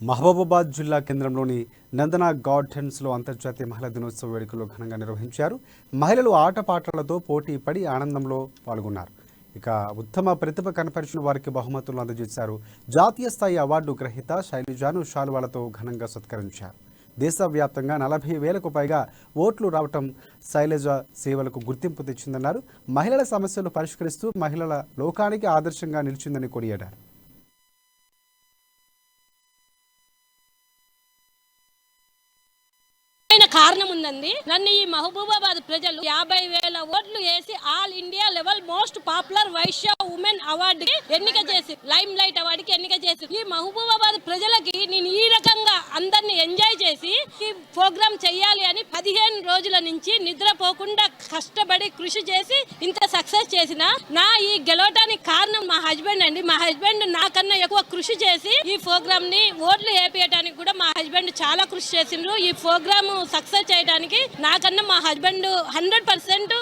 మహబూబాబాద్ జిల్లా కేంద్రంలోని నందన గార్డెన్స్లో అంతర్జాతీయ మహిళా దినోత్సవ వేడుకలు ఘనంగా నిర్వహించారు. మహిళలు ఆటపాటలతో పోటీ పడి ఆనందంలో పాల్గొన్నారు. ఇక ఉత్తమ ప్రతిభ కనపరిచిన వారికి బహుమతులు అందజేశారు. జాతీయ స్థాయి అవార్డు గ్రహీత శైలజాను శాలువాలతో ఘనంగా సత్కరించారు. దేశవ్యాప్తంగా 40,000కు పైగా ఓట్లు రావటం శైలజ సేవలకు గుర్తింపు తెచ్చిందన్నారు. మహిళల సమస్యలు పరిష్కరిస్తూ మహిళల లోకానికి ఆదర్శంగా నిలిచిందని కొనియాడారు. కారణం ఉందండి. నన్ను ఈ మహబూబాబాద్ ప్రజలు 50,000 ఓట్లు వేసి all India level most popular Vysya women award ఎన్నిక చేసి లైమ్ లైట్ అవార్డుకి ఎన్నిక చేసి ఈ మహబూబాబాద్ ప్రజలకి నేను ఈ రకంగా అందరిని ఎంజాయ్ చేసి ఈ ప్రోగ్రామ్ చేయాలి అని 15 రోజుల నుంచి నిద్రపోకుండా కష్టపడి కృషి చేసి ఇంత సక్సెస్ చేసిన నా ఈ గెలవటానికి కారణం మా హస్బెండ్ అండి. మా హస్బెండ్ నాకన్నా ఎక్కువ కృషి చేసి ఈ ప్రోగ్రామ్ ని ఓట్లు వేపించడానికి కూడా మా హస్బెండ్ చాలా కృషి చేసిండ్రు. ఈ ప్రోగ్రామ్ సక్సెస్ చేయడానికి నాకన్నా మా హస్బెండ్ 100%